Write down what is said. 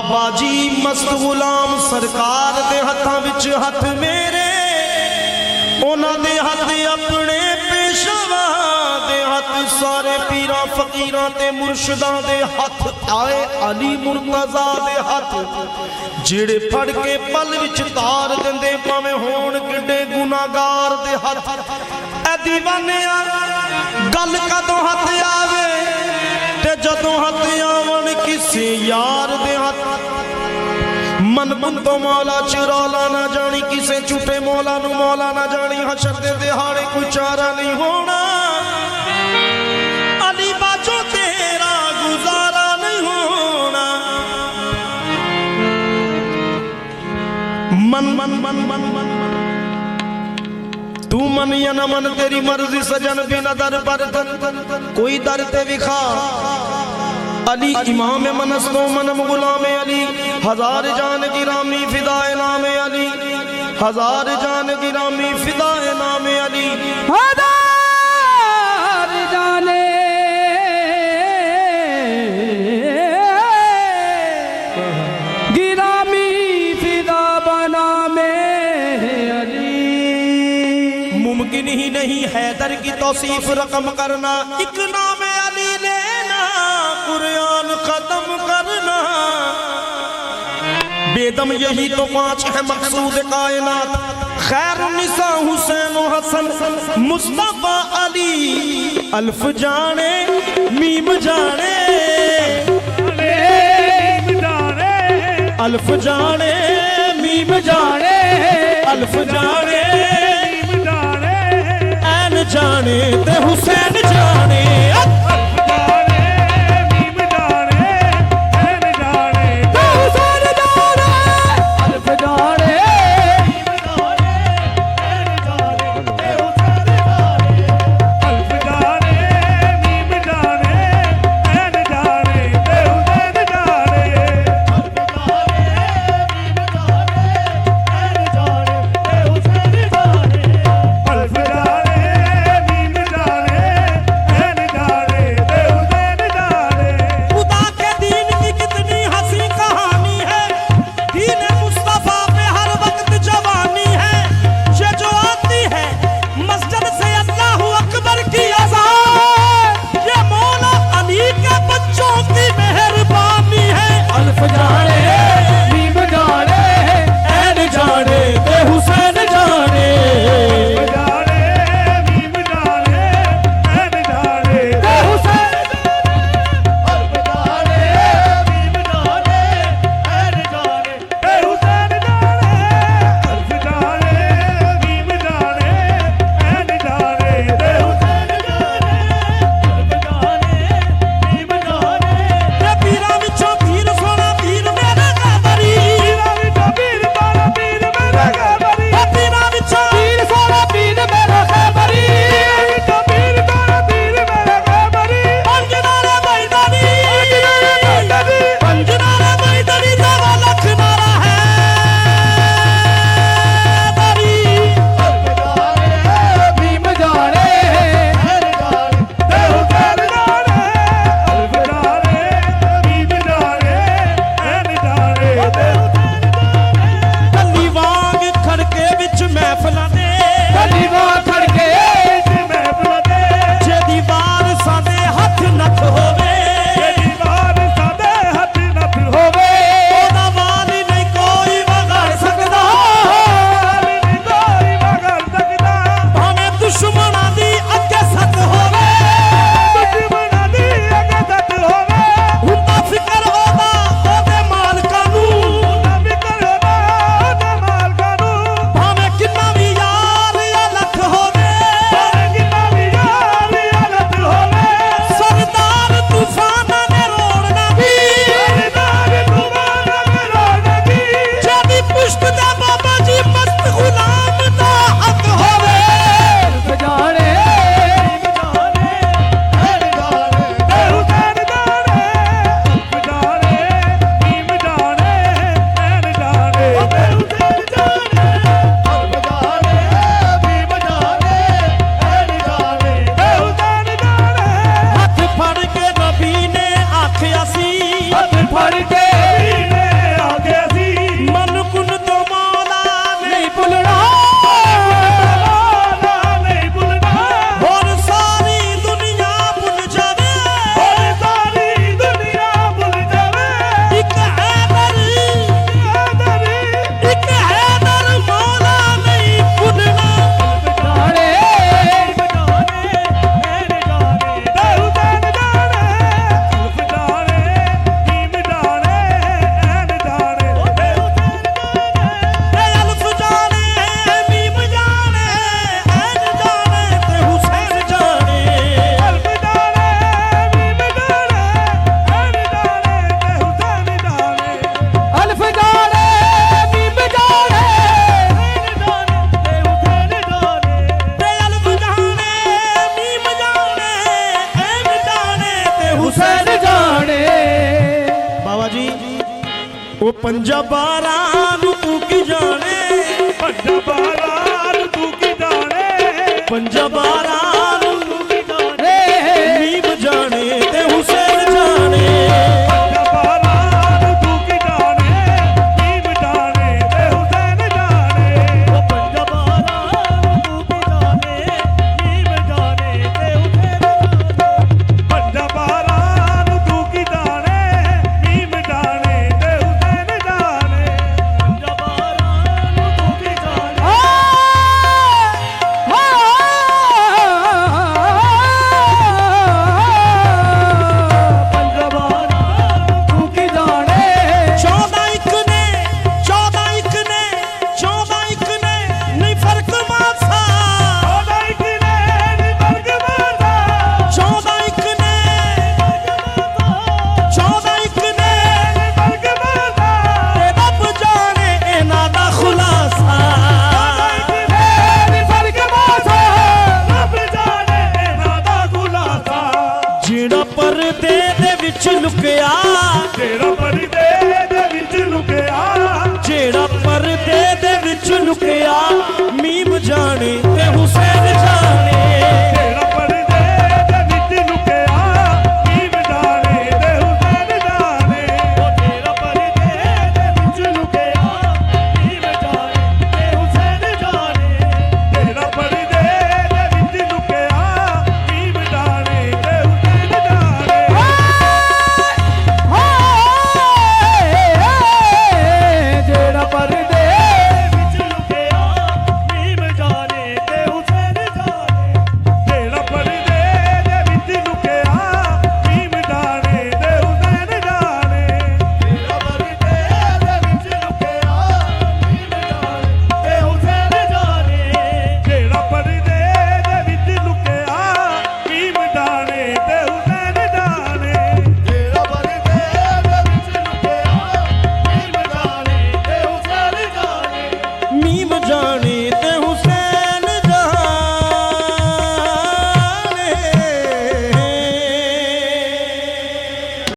बाबा जी मस्त गुलाम सरकार दे हत्थां विच हथ मेरे, उन्हां दे हथ अपने पेशवा दे हथ, सारे पीरां फकीरां ते मुर्शदां दे हथ आए अली मुर्तजा दे हथ, जेड़े फड़ के पल विच तार दिंदे भावें होण किड्डे गुनाहगार दे हथ। ऐ दीवानिया गल कदों हथ आवे ते जदों हथ आवन किसी यार दे हथ। मन बुंदो मौला चिरौला ना जानी, किसे झूठे मौला नू मौला ना जानी, हशर दे दिहाड़े कोई चारा नहीं होना, अली बाजो तेरा गुजारा नहीं होना। मन मन मन मन मन तू मन या न मन तेरी मर्जी सजन बिना दर पर कोई दर ते विखा। अली इमाम मनस्तो मनम गुलाम अली, हजार जान गिरामी फिदाए नाम अली, हजार जान गिरामी फिदाए नाम अली, हजार जाने गिरामी फिदा बना में अली। मुमकिन ही नहीं हैदर की तौसीफ रकम करना, एक नाम अली लेना कुरान खत्म करना। बेदम यही तो पांच है मकसूद कायनात, खैरुन्निसा हुसैन हसन मुस्तफा अली। अल्फ जाने मीम जाने, अल्फ जाने मीम जाने, अल्फ जाने ऐन जाने ते हुसैन जाने। ਪੰਜਾ 12 ਨੂੰ ਤੂੰ ਕੀ ਜਾਣੇ ਪੰਜਾ 12 ਨੂੰ ਤੂੰ ਕੀ ਜਾਣੇ ਪੰਜਾ 12 ਨੂੰ ਤੂੰ ਕੀ ਜਾਣੇ ਰੇ ਮੀਮ ਜਾਣੇ ਤੇ ਹੁਸੈਨ ਜਾਣੇ ਪੰਜਾ 12 ਨੂੰ ਤੂੰ ਕੀ ਜਾਣੇ ਮੀਮ ਜਾਣੇ ਤੇ ਹੁਸੈਨ ਜਾਣੇ ਉਹ ਪੰਜਾ 12 ਨੂੰ ਤੂੰ ਕੀ ਜਾਣੇ ਮੀਮ ਜਾਣੇ ਤੇ ਹੁਸੈਨ ਪੰਜਾ 12 ਨੂੰ ਤੂੰ ਕੀ ਜਾਣੇ ਮੀਮ ਜਾਣੇ ਤੇ ਹੁਸੈਨ ਜਾਣੇ ਪੰਜਾ 12 ਨੂੰ ਤੂੰ ਕੀ ਜਾਣੇ ਤੂੰ ਕੀ ਜਾਣੇ 14 ਇੱਕ ਨੇ 14 ਇੱਕ ਨੇ 14 ਇੱਕ ਨੇ ਨਹੀਂ ਫਰਕ ਮਾਸਾ ਉਹਦਾ ਇੱਕ ਨੇ ਨੀ ਵਰਗ ਮਾਰਦਾ 14 ਇੱਕ ਨੇ 14 ਇੱਕ ਨੇ ਵਰਗ ਮਾਰਦਾ ਤੇ ਰੱਬ ਜਾਣੇ ਇਹਨਾਂ ਦਾ ਖੁਲਾਸਾ ਨੀ ਫਰਕ ਮਾਸਾ ਰੱਬ ਜਾਣੇ ਇਹਨਾਂ ਦਾ ਖੁਲਾਸਾ ਜਿਹੜਾ ਪਰਦੇ ਦੇ ਵਿੱਚ ਲੁਕਿਆ ਜਿਹੜਾ ਪਰਦੇ ਦੇ ਵਿੱਚ ਲੁਕਿਆ ਜਿਹੜਾ ਪਰਦੇ ਦੇ ਵਿੱਚ ਲੁਕਿਆ ਮੀਮ ਜਾਣੇ ਤੇ ਹੁਸੈਨ ਜਾਣੇ